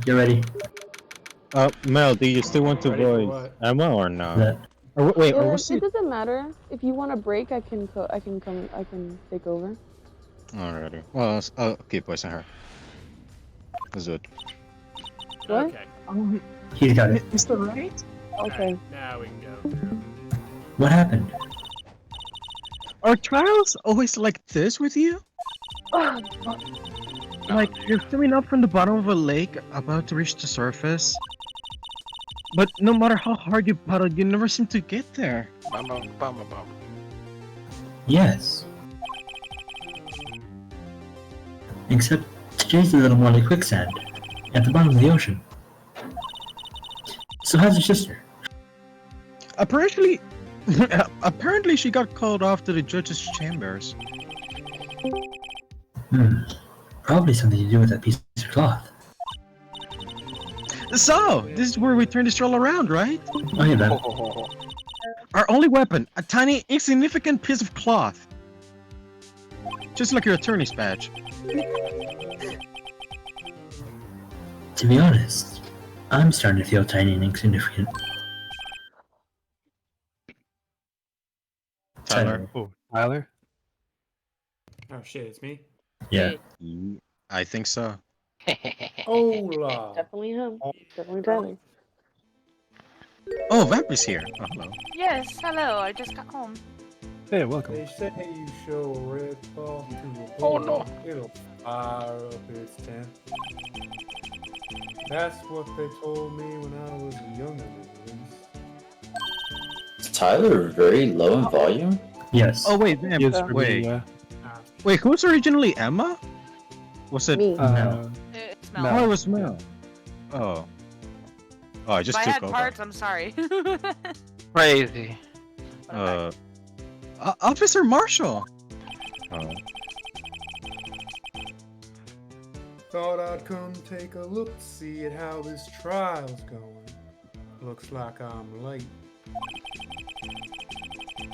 Get ready. Mel, do you still want to Ready for voice what? Emma or not? That. Or wait, or It, was it it? doesn't matter. If you want a break, I can take over. Alrighty. Well, I'll keep voicing her. Let's do it. What? Okay. He's got it. Mr. Wright? Okay. Alright, now we can go through. What happened? Are trials always like this with you? Like, you're swimming up from the bottom of a lake, about to reach the surface. But no matter how hard you paddle, you never seem to get there. Yes. Except today's a little more like quicksand, at the bottom of the ocean. So how's your sister? Apparently, apparently she got called off to the judge's chambers. Probably something to do with that piece of cloth. So, this is where we turn this troll around, right? Oh yeah, Ben. Our only weapon, a tiny, insignificant piece of cloth. Just like your attorney's badge. To be honest, I'm starting to feel tiny and insignificant. Tyler. Oh, Tyler? Oh shit, it's me? Yeah. I think so. Hola! Definitely him. Definitely Tyler. Oh, Vamp is here. Oh, hello. Yes, hello, I just got home. Hey, welcome. They say you show a red ball to a Oh, bull, no. it'll fire up its tent. That's what they told me when I was younger, at least. Is Tyler very low in volume? Yes. Oh, wait, Vamp. Yes, for Wait. me, Wait, who was originally Emma? Was it? Me. It's Mel. Oh, it was Mel. Oh. Oh, I just If I took had over. parts, I'm sorry. Crazy. Officer Marshall. Oh. Thought I'd come take a look, see at how this trial's going. Looks like I'm late.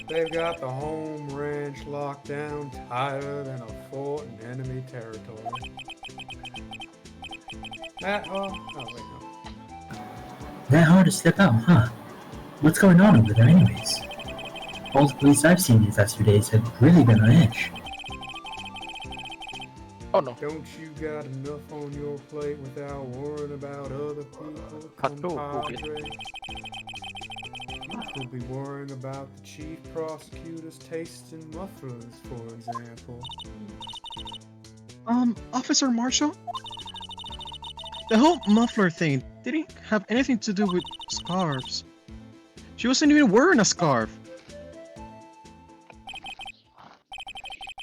They've got the home ranch locked down tighter than a fort in enemy territory. That hard? Oh wait, no. That hard to step out, huh? What's going on over there anyways? All the police I've seen these last few days have really been on edge. Oh no. Don't you got enough on your plate without worrying about other people, Cut through, compadre? You could be worrying about the chief prosecutor's taste in mufflers, for example. Officer Marshall? The whole muffler thing didn't have anything to do with scarves. She wasn't even wearing a scarf.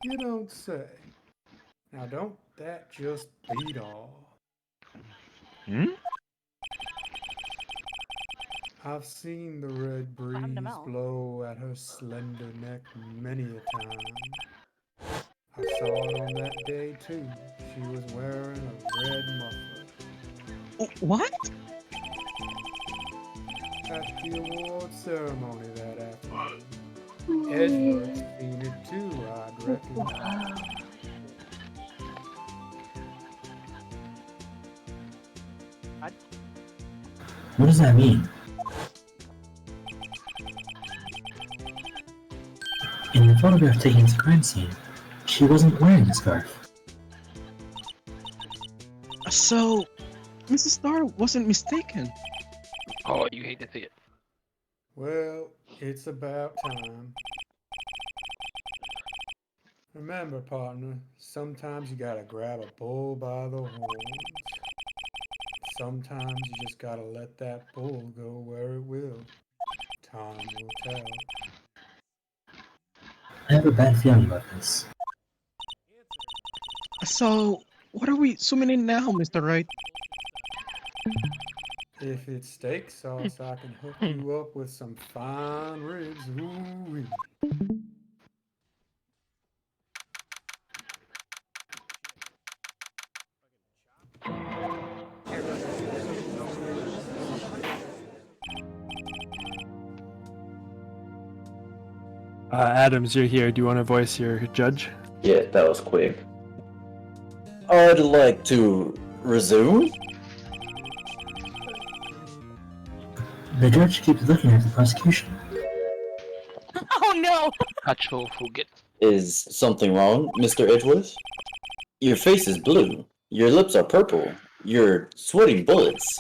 You don't say. Now don't that just beat all? Hmm? I've seen the red breeze blow at her slender neck many a time. I saw it on that day too. She was wearing a red muffler. What? At the award ceremony that afternoon. Edward's seen it too, I'd reckon. What does that mean? In the photograph taken at the crime scene, she wasn't wearing a scarf. So, Mrs. Starr wasn't mistaken. Oh, you hate to see it. Well, it's about time. Remember, partner, sometimes you gotta grab a bull by the horns. Sometimes you just gotta let that bull go where it will. Time will tell. I have a bad feeling about this. So, what are we zooming in now, Mr. Wright? If it's steak sauce, I can hook you up with some fine ribs. Ooh-wee. Adams, you're here. Do you want to voice your judge? Yeah, that was quick. I'd like to resume. The judge keeps looking at the prosecution. Oh no! Hacho Fugit. Is something wrong, Mr. Edgeworth? Your face is blue. Your lips are purple. You're sweating bullets.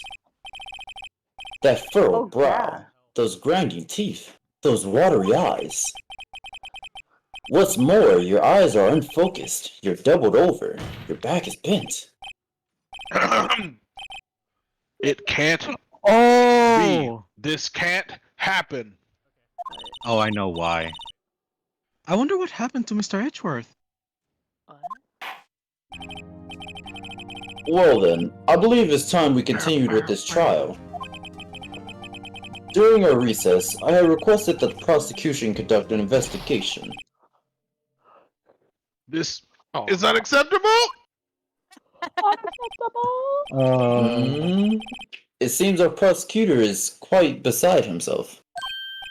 That furrowed brow. Those grinding teeth. Those watery eyes. What's more, your eyes are unfocused. You're doubled over. Your back is bent. It can't Oh! be. This can't happen. Oh, I know why. I wonder what happened to Mr. Edgeworth. What? Well then, I believe it's time we continued with this trial. During our recess, I had requested that the prosecution conduct an investigation. This is unacceptable. It seems our prosecutor is quite beside himself.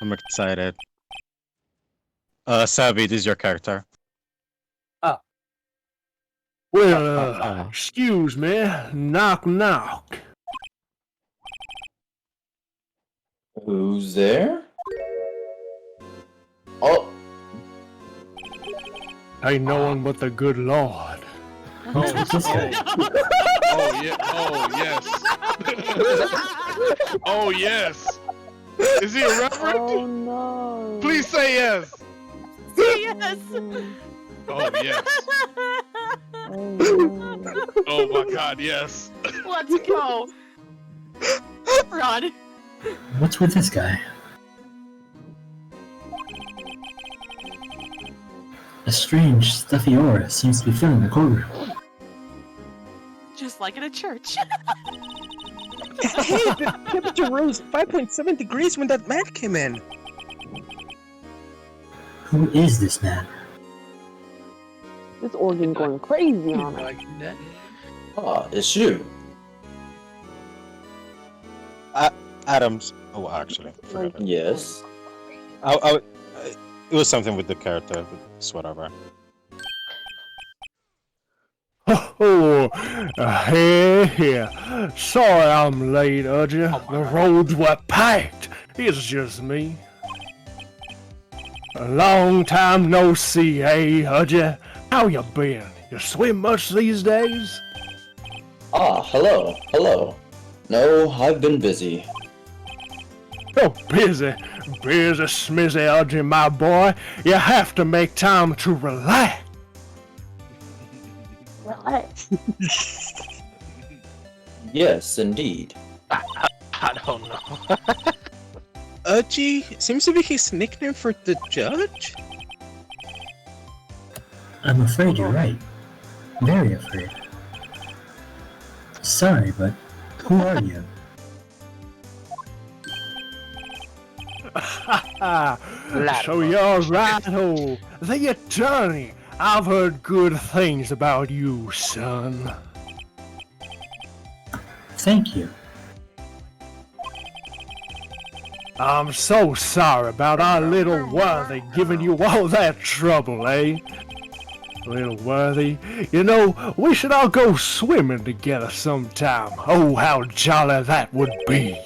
I'm excited. Savvy, this is your character. Well, excuse me. Knock, knock. Who's there? Oh, Ain't no one but the good Lord. What's with this guy? Oh yeah. Oh yes. Oh yes. Is he a reverend? Oh no. Please say yes. Yes! Oh yes. Oh, no. Oh my God, yes. Let's go! Rod. What's with this guy? A strange, stuffy aura seems to be filling the courtroom. Just like in a church. Hey, the temperature rose 5.7 degrees when that man came in. Who is this man? This organ going crazy on it. it's you. Adams. Oh, actually, I forgot it. Yes. It was something with the character, but it's whatever. Here. Sorry I'm late, Udger. The roads were packed. It's just me. A long time no see, hey, Udger? How you been? You swim much these days? Hello. No, I've been busy. Oh, busy smizzy Udger, my boy. You have to make time to relax. Relax. Yes, indeed. I don't know. Udgy seems to be his nickname for the judge. I'm afraid you're right. Very afraid. Sorry, but who are you? So you're Wright, the attorney. I've heard good things about you, son. Thank you. I'm so sorry about our little Worthy giving you all that trouble, eh? Little Worthy, you know, we should all go swimming together sometime. Oh, how jolly that would be.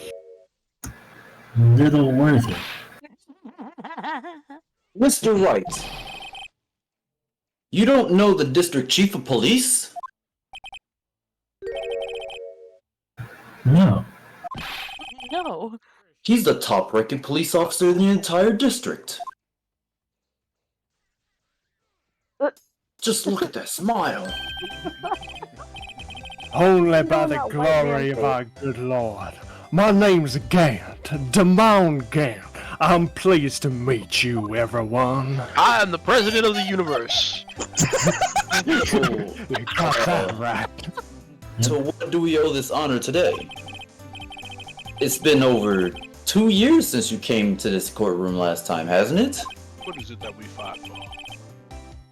Little Worthy. Mr. Wright. You don't know the district chief of police? No. No. He's the top-ranking police officer in the entire district. Just look at that smile. Only by the glory of our good Lord. My name's Gant, Damon Gant. I'm pleased to meet you, everyone. I am the president of the universe. You got that right. So what do we owe this honor today? It's been over 2 years since you came to this courtroom last time, hasn't it? What is it that we fought for?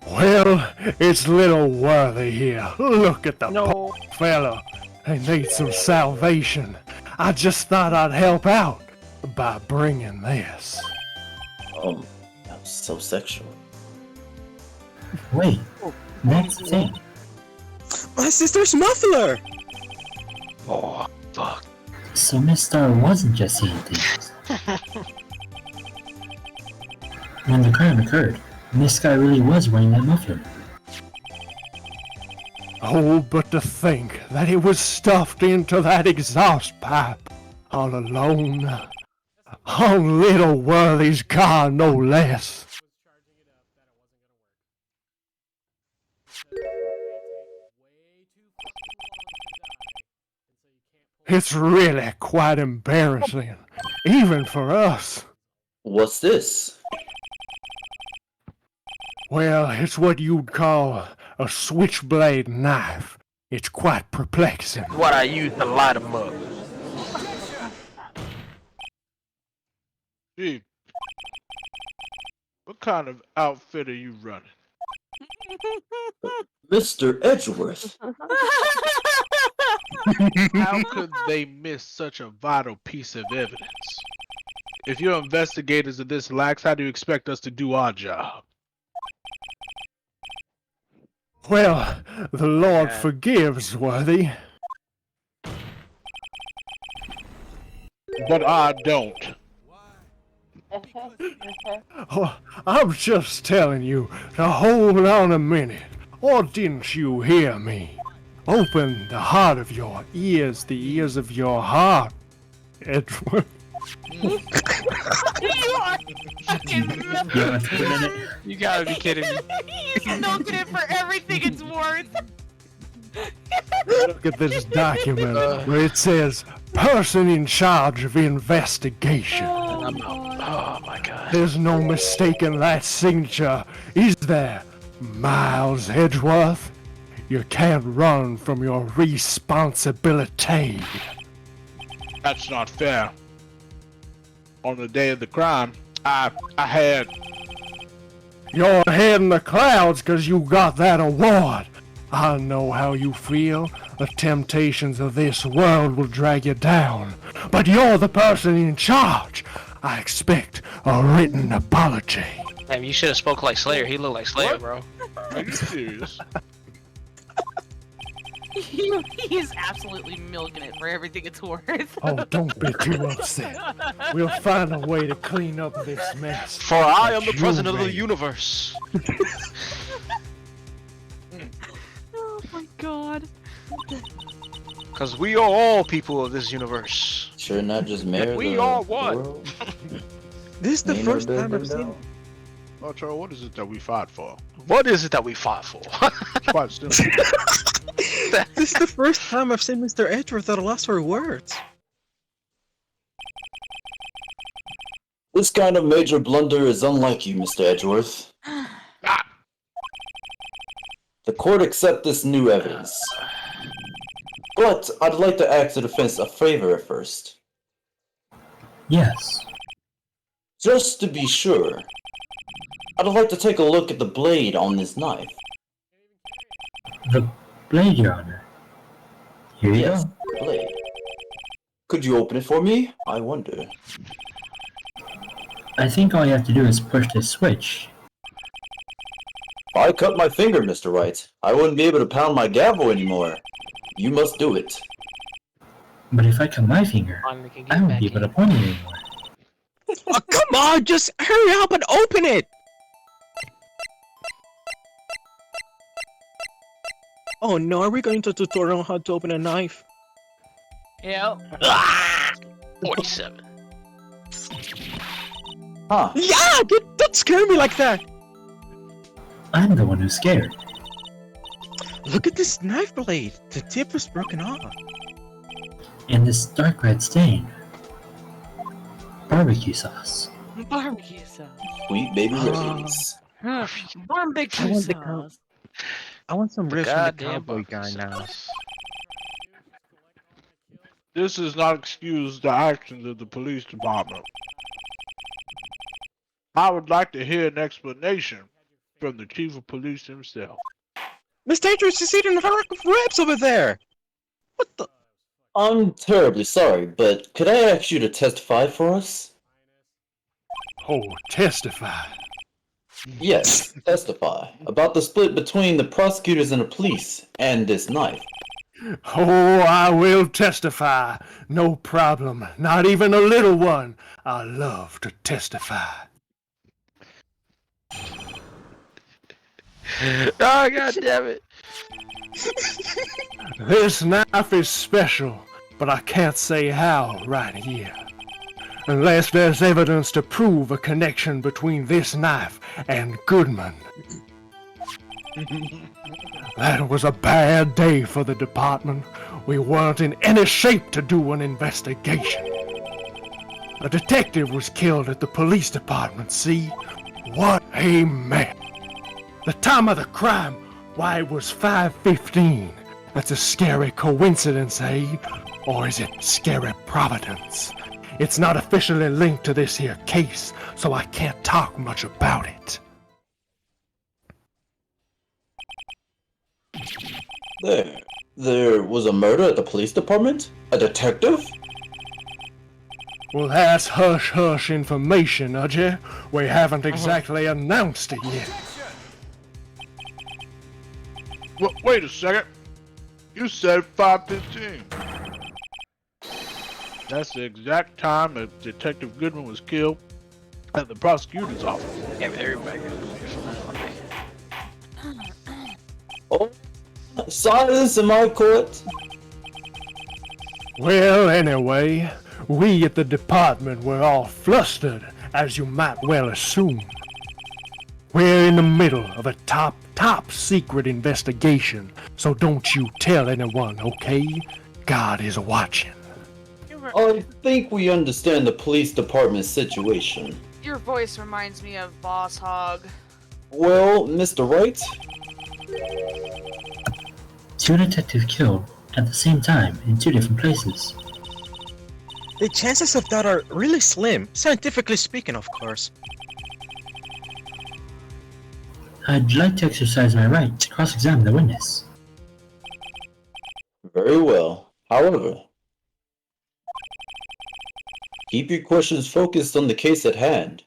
Well, it's little Worthy here. Look at the poor fella. He needs some salvation. I just thought I'd help out by bringing this. That was so sexual. Wait, that's the thing. My sister's muffler! Oh, fuck. So Miss Star wasn't just seeing things. When the crime occurred, this guy really was wearing that muffler. Oh, but to think that it was stuffed into that exhaust pipe all alone. On little Worthy's car, no less. It's really quite embarrassing, even for us. What's this? Well, it's what you'd call a switchblade knife. It's quite perplexing. What I use to light them up. Gee, what kind of outfit are you running? Mr. Edgeworth. How could they miss such a vital piece of evidence? If your investigators are this lax, how do you expect us to do our job? Well, the Lord forgives, Worthy. But I don't. Oh, I'm just telling you to hold on a minute. Or didn't you hear me? Open the heart of your ears, the ears of your heart, Edward. You are fucking You gotta be kidding me. He's milking it for everything it's worth. Look at this document where it says, person in charge of investigation. I'm out. Oh my god. There's no mistaking that signature, is there, Miles Edgeworth? You can't run from your responsibility. That's not fair. On the day of the crime, I had... You're head in the clouds because you got that award. I know how you feel. The temptations of this world will drag you down. But you're the person in charge. I expect a written apology. Damn, you should have spoke like Slayer. He looked like Slayer, What? bro. Are you serious? He's absolutely milking it for everything it's worth. Oh, don't be too upset. We'll find a way to clean up this mess. For I am the You president of the made. universe. Oh my god. Cause we are all people of this universe. Sure, not just mayor of We the are one. world? This is the Ain't first no time I've building seen. down. Oh, Charles, what is it that we fought for? What is it that we fought for? It's quite simple. This is the first time I've seen Mr. Edgeworth at a loss for words. This kind of major blunder is unlike you, Mr. Edgeworth. The court accept this new evidence. But I'd like to ask the defense a favor at first. Yes. Just to be sure, I'd like to take a look at the blade on this knife. The blade, Your Honor. Here you Yes, go. the blade. Could you open it for me? I wonder. I think all you have to do is push this switch. If I cut my finger, Mr. Wright, I wouldn't be able to pound my gavel anymore. You must do it. But if I cut my finger, Finally can I get won't back be able in. to point it anymore. Oh, come on, just hurry up and open it! Oh no, are we going to tutorial on how to open a knife? Yep. 47. Huh. Yeah, don't scare me like that! I'm the one who's scared. Look at this knife blade. The tip is broken off. And this dark red stain. Barbecue sauce. Barbecue sauce. Sweet baby Ah. rays. Barbecue I want the sauce. I want some ribs from the Goddamn cowboy barbecue guy now. sauce. This does not excuse the actions of the police department. I would like to hear an explanation from the chief of police himself. Mr. Edgeworth is eating a rack of ribs over there! What the? I'm terribly sorry, but could I ask you to testify for us? Oh, testify. Yes, testify. About the split between the prosecutors and the police, and this knife. Oh, I will testify. No problem. Not even a little one. I love to testify. Oh, god damn it. This knife is special, but I can't say how right here. Unless there's evidence to prove a connection between this knife and Goodman. That was a bad day for the department. We weren't in any shape to do an investigation. A detective was killed at the police department, see? What a mess. The time of the crime, why, it was 5:15. That's a scary coincidence, eh? Or is it scary providence? It's not officially linked to this here case, so I can't talk much about it. There was a murder at the police department? A detective? Well, that's hush-hush information, Udgy. We haven't exactly announced it yet. Wait a second. You said 5:15. That's the exact time that Detective Goodman was killed at the prosecutor's office. Yeah, everybody. Oh, silence in my court. Well, anyway, we at the department were all flustered, as you might well assume. We're in the middle of a top secret investigation, so don't you tell anyone, okay? God is watching. I think we understand the police department's situation. Your voice reminds me of Boss Hog. Well, Mr. Wright? 2 detectives killed at the same time in 2 different places. The chances of that are really slim, scientifically speaking, of course. I'd like to exercise my right to cross-examine the witness. Very well. However, keep your questions focused on the case at hand.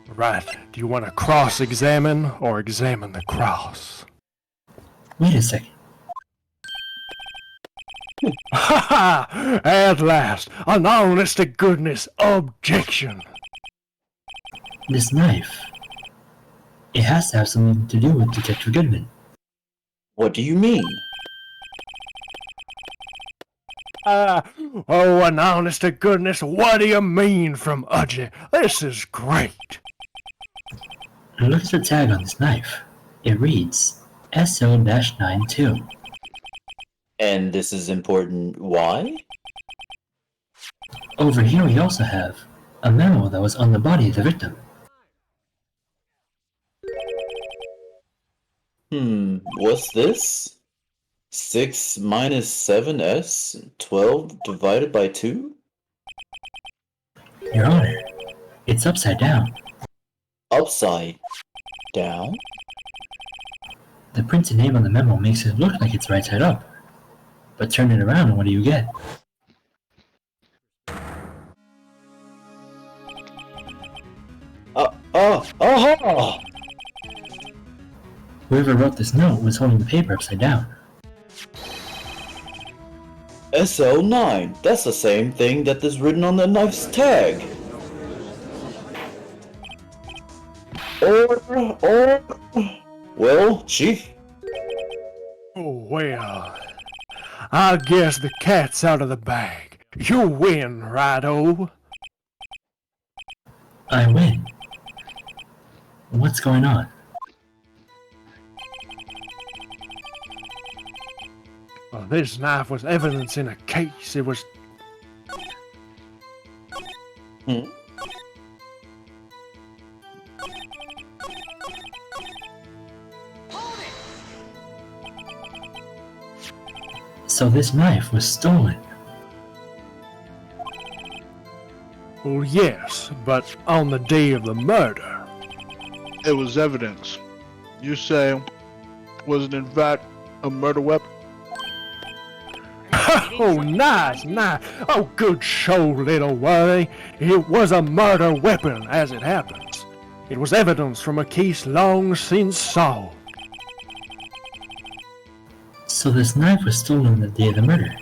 Right, do you want to cross-examine or examine the cross? Wait a second. Ha ha! At last, an honest-to-goodness objection. This knife. It has to have something to do with Detective Goodman. What do you mean? Oh, an honest-to-goodness, what do you mean from Udgy? This is great. Look at the tag on this knife. It reads SO-92. And this is important. Why? Over here we also have a memo that was on the body of the victim. What's this? 6 minus 7s, 12 divided by 2? Your Honor, it's upside down. Upside down? The printed name on the memo makes it look like it's right side up. But turn it around and what do you get? Whoever wrote this note was holding the paper upside down. SL9. That's the same thing that is written on the knife's tag. Well, Chief? Oh, well, I guess the cat's out of the bag. You win, Righto. I win. What's going on? Well, this knife was evidence in a case. It was... So this knife was stolen. Well, yes, but on the day of the murder. It was evidence. You say, was it in fact a murder weapon? Oh, nice. Oh, good show, little worry. It was a murder weapon, as it happens. It was evidence from a case long since solved. So this knife was stolen the day of the murder.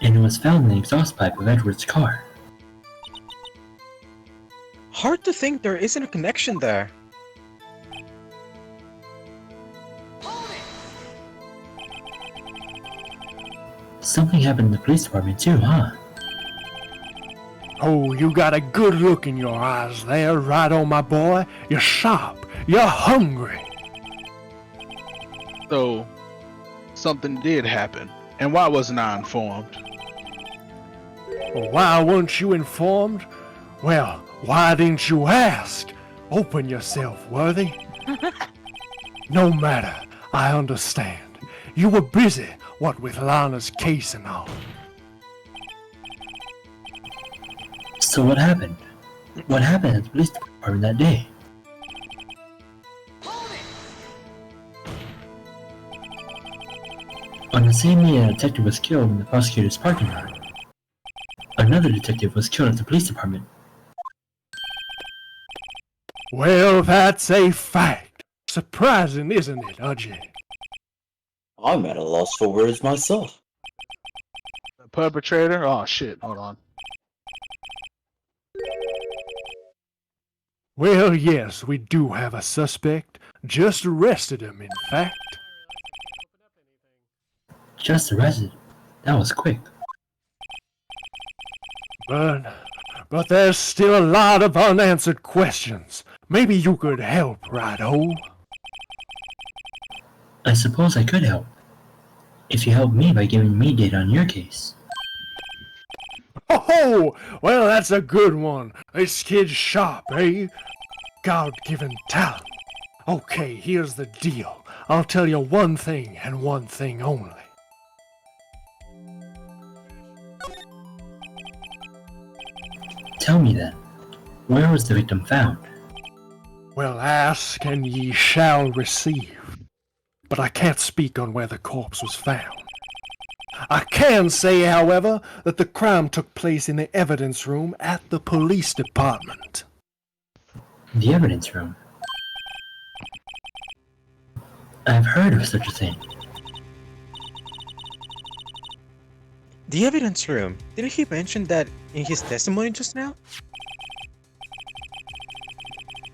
And it was found in the exhaust pipe of Edward's car. Hard to think there isn't a connection there. Something happened in the police department too, huh? Oh, you got a good look in your eyes there, right on, my boy. You're sharp. You're hungry. So, something did happen. And why wasn't I informed? Well, why weren't you informed? Well, why didn't you ask? Open yourself, Worthy. No matter, I understand. You were busy, what with Lana's case and all. So what happened? What happened at the police department that day? On the same day a detective was killed in the prosecutor's parking lot, another detective was killed at the police department. Well, that's a fact. Surprising, isn't it, Udgy? I'm at a loss for words myself. The perpetrator? Oh shit, hold on. Well, yes, we do have a suspect. Just arrested him, in fact. Just arrested? That was quick. But there's still a lot of unanswered questions. Maybe you could help, Wright-o. I suppose I could help. If you help me by giving me data on your case. Oh, well, that's a good one. This kid's sharp, eh? God-given talent. Okay, here's the deal. I'll tell you one thing and one thing only. Tell me then, where was the victim found? Well, ask and ye shall receive. But I can't speak on where the corpse was found. I can say, however, that the crime took place in the evidence room at the police department. The evidence room? I've heard of such a thing. The evidence room. Didn't he mention that in his testimony just now?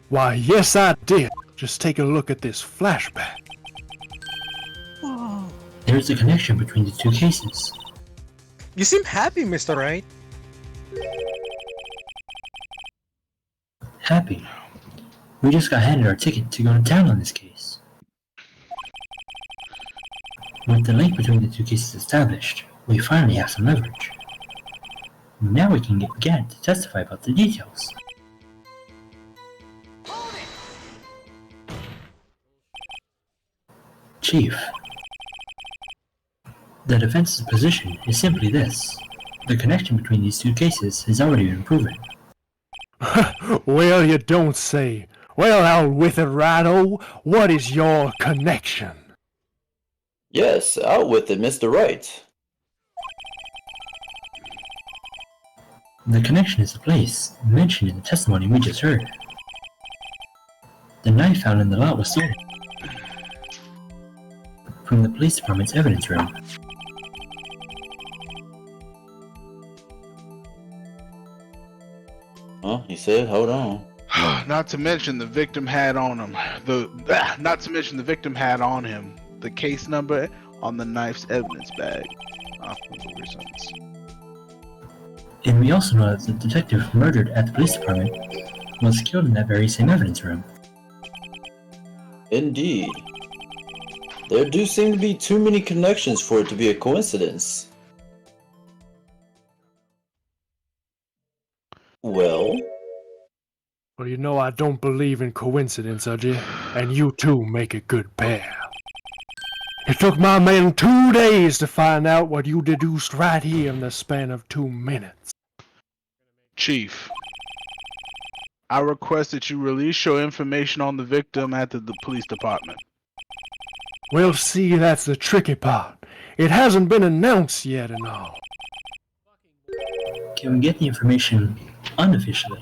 Why, yes, I did. Just take a look at this flashback. Oh. There's a connection between the two cases. You seem happy, Mr. Wright. Happy. We just got handed our ticket to go to town on this case. With the link between the two cases established, we finally have some leverage. Now we can get Gant to testify about the details. Chief, the defense's position is simply this. The connection between these two cases has already been proven. Well, you don't say. Well, out with it, Wright-o. What is your connection? Yes, out with it, Mr. Wright. The connection is the place mentioned in the testimony we just heard. The knife found in the lot was stolen from the police department's evidence room. Well, he said, hold on. Not to mention the victim had on him the case number on the knife's evidence bag. And we also know that the detective murdered at the police department was killed in that very same evidence room. Indeed. There do seem to be too many connections for it to be a coincidence. Well? Well, you know I don't believe in coincidence, Udgy, and you two make a good pair. It took my men 2 days to find out what you deduced right here in the span of 2 minutes. Chief, I request that you release your information on the victim at the police department. Well, see, that's the tricky part. It hasn't been announced yet and all. Can we get the information unofficially?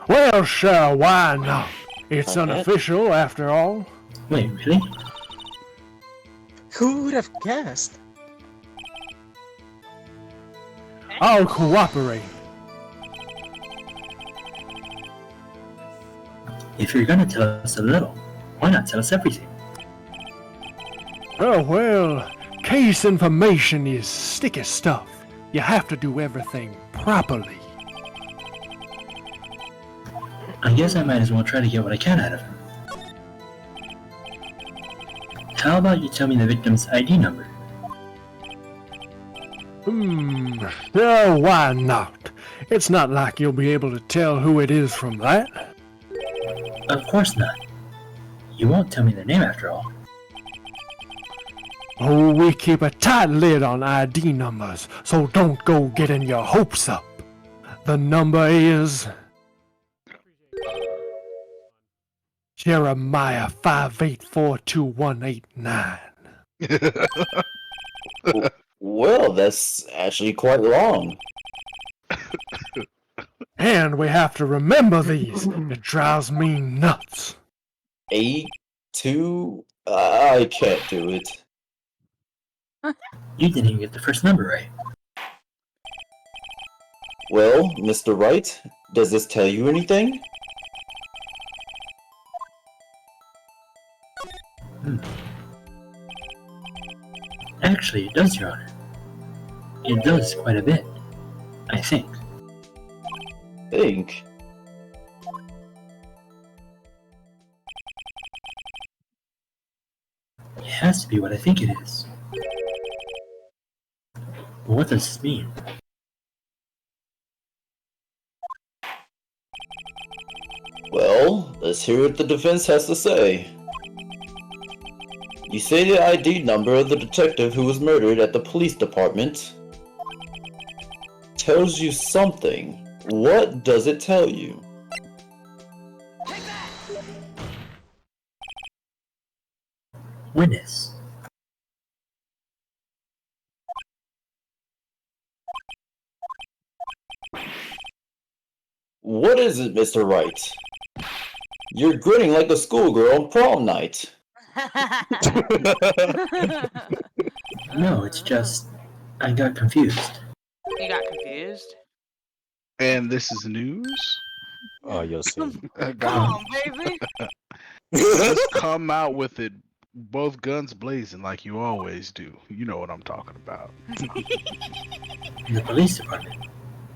Well, Well, sure, why not? It's Okay. unofficial, after all. Wait, really? Who would have guessed? I'll cooperate. If you're gonna tell us a little, why not tell us everything? Oh, well, case information is sticky stuff. You have to do everything properly. I guess I might as well try to get what I can out of him. How about you tell me the victim's ID number? Sure, why not? It's not like you'll be able to tell who it is from that. Of course not. You won't tell me their name after all. Oh, we keep a tight lid on ID numbers, so don't go getting your hopes up. The number is... Jeremiah 5842189. Well, that's actually quite long. And we have to remember these. It drives me nuts. 8, 2. I can't do it. You didn't even get the first number right. Well, Mr. Wright, does this tell you anything? Actually, it does, Your Honor. It does quite a bit, I think. Think. It has to be what I think it is. But what does this mean? Well, let's hear what the defense has to say. You say the ID number of the detective who was murdered at the police department tells you something. What does it tell you? Witness. What is it, Mr. Wright? You're grinning like a schoolgirl on prom night. No, it's just... I got confused. You got confused? And this is news? Oh, you'll see. Come on, baby. Just come out with it, both guns blazing like you always do. You know what I'm talking about. The police department.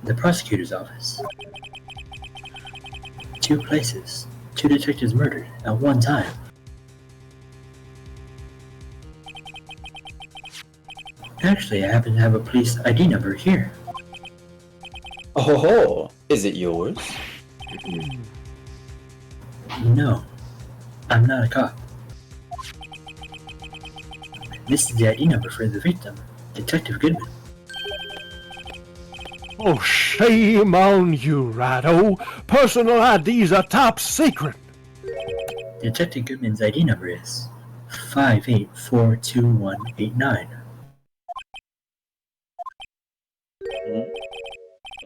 The prosecutor's office. 2 places. 2 detectives murdered at one time. Actually, I happen to have a police ID number here. Oh, is it yours? No, I'm not a cop. This is the ID number for the victim, Detective Goodman. Oh, shame on you, Righto. Personal IDs are top secret. Detective Goodman's ID number is 5842189.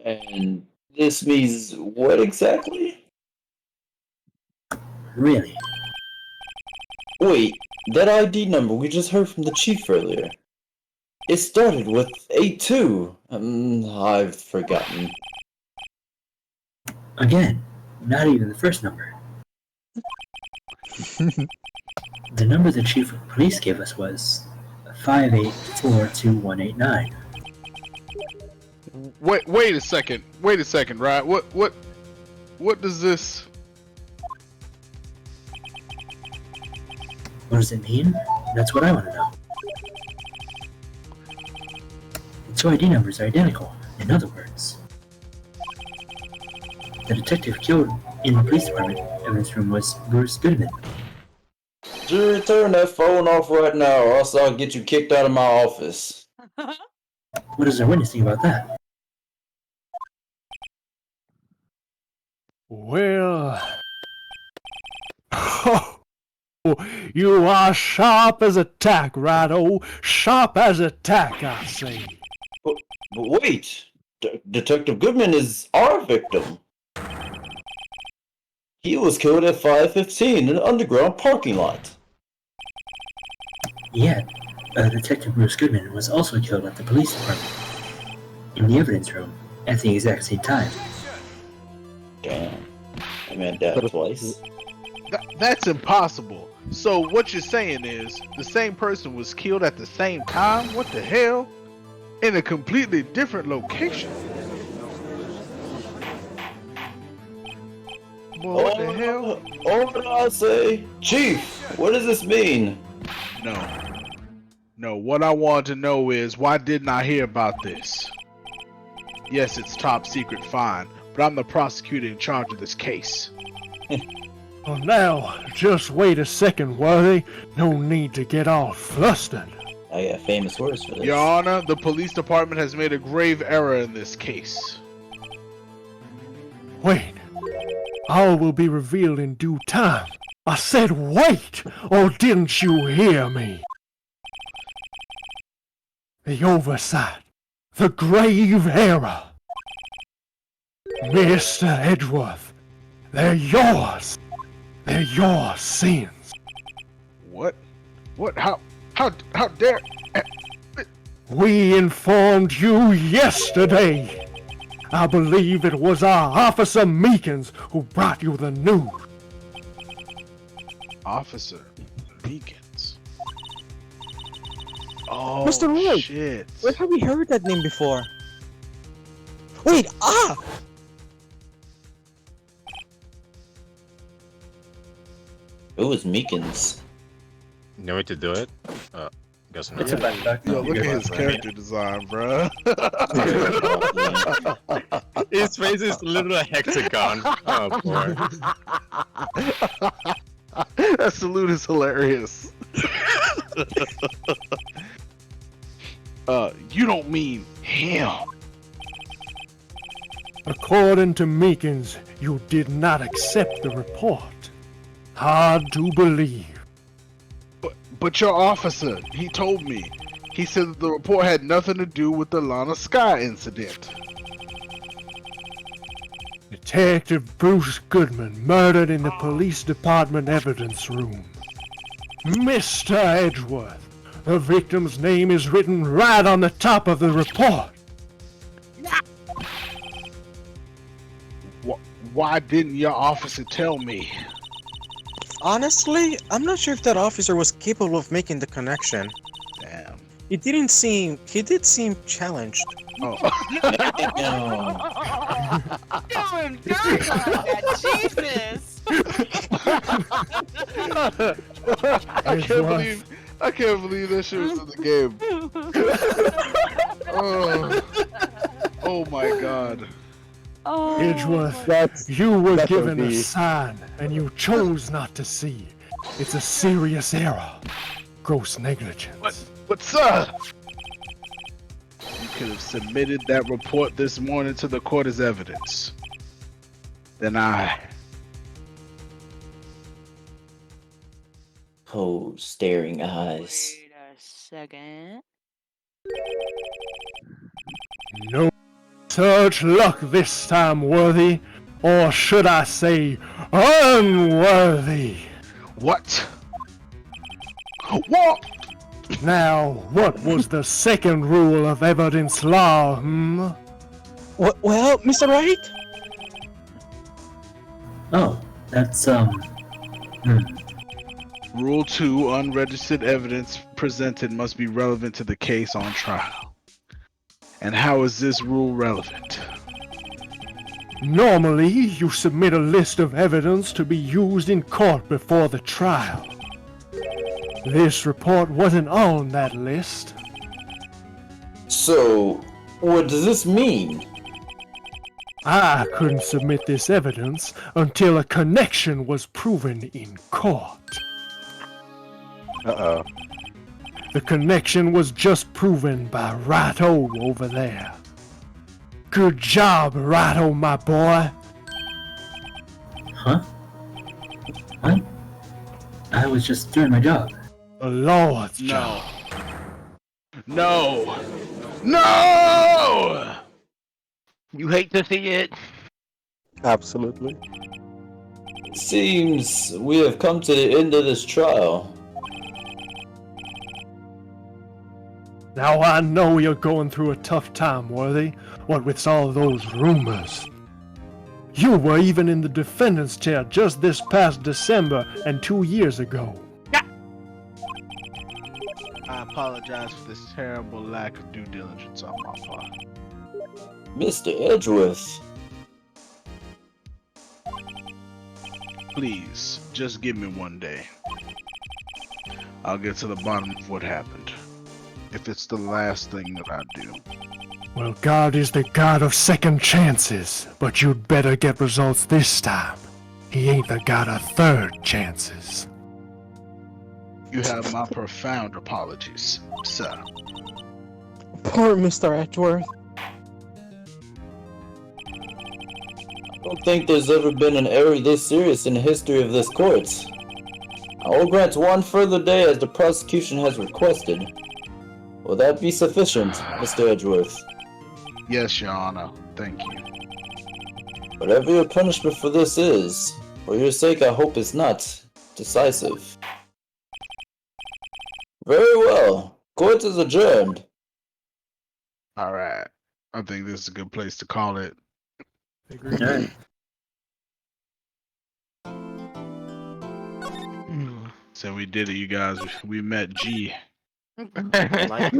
And this means what exactly? Really? Wait, that ID number we just heard from the chief earlier. It started with 82. I've forgotten. Again, not even the first number. The number the chief of police gave us was 5842189. Wait a second, right? What does this? What does it mean? That's what I want to know. The 2 ID numbers are identical, in other words. The detective killed in the police department evidence room was Bruce Goodman. Dude, turn that phone off right now, or else I'll get you kicked out of my office. What does our witness think about that? Well... Oh, you are sharp as a tack, Righto. Sharp as a tack, I say. But wait, Detective Goodman is our victim. He was killed at 5:15 in an underground parking lot. Yeah, Detective Bruce Goodman was also killed at the police department, in the evidence room, at the exact same time. Damn. I meant that twice. That's impossible. So what you're saying is the same person was killed at the same time? What the hell? In a completely different location. Boy, what the hell? What do I say? Chief, what does this mean? No, what I want to know is why didn't I hear about this? Yes, it's top secret, fine, but I'm the prosecutor in charge of this case. Well, now, just wait a second, Worthy. No need to get all flustered. I got famous words for this. Your Honor, the police department has made a grave error in this case. Wait. All will be revealed in due time. I said wait, or didn't you hear me? The oversight. The grave error. Mr. Edgeworth, they're yours. They're your sins. What? How dare... We informed you yesterday. I believe it was our Officer Meekins who brought you the news. Officer Meekins. Oh, Mr. Wright, shit. where have we heard that name before? Wait, Who was Meekins? You know way to do it? Guess not. It's a bad duck. Yo, look at his character design, bro. His face is a little hexagon. Oh boy. That salute is hilarious. You don't mean him. According to Meekins, you did not accept the report. Hard to believe. But your officer, he told me. He said that the report had nothing to do with the Lana Sky incident. Detective Bruce Goodman murdered in the police department evidence room. Mr. Edgeworth, the victim's name is written right on the top of the report. Why didn't your officer tell me? honestly, I'm not sure if that officer was capable of making the connection. Damn. He did seem challenged. Oh. Doing dirty like that, Jesus! I can't believe that shit was in the game. Oh my god. Oh, Edgeworth, you were given a sign, and you chose not to see. It's a serious error. Gross negligence. But sir! You could have submitted that report this morning to the court as evidence. Then Oh, staring eyes. Wait a second. No such luck this time, Worthy. Or should I say, unworthy. What? What? Now, what was the second rule of evidence law, Well, Mr. Wright? Oh, that's, Rule 2, unregistered evidence presented must be relevant to the case on trial. And how is this rule relevant? Normally, you submit a list of evidence to be used in court before the trial. This report wasn't on that list. So, what does this mean? I couldn't submit this evidence until a connection was proven in court. Uh-oh. The connection was just proven by Wright-O over there. Good job, Wright-O, my boy. huh? What? I was just doing my job. The Lord's job. No! No! You hate to see it. Absolutely. Seems we have come to the end of this trial. Now I know you're going through a tough time, Worthy. What with all those rumors. You were even in the defendant's chair just this past December and 2 years ago. I apologize for this terrible lack of due diligence on my part. Mr. Edgeworth. Please, just give me one day. I'll get to the bottom of what happened. If it's the last thing that I do. Well, God is the God of second chances, but you'd better get results this time. He ain't the God of third chances. You have my profound apologies, sir. Poor Mr. Edgeworth. I don't think there's ever been an error this serious in the history of this court. I will grant one further day as the prosecution has requested. Will that be sufficient, Mr. Edgeworth? Yes, Your Honor. Thank you. Whatever your punishment for this is, for your sake I hope it's not decisive. Very well. Court is adjourned. Alright. I think this is a good place to call it. Alright. So we did it, you guys. We met G. Wow.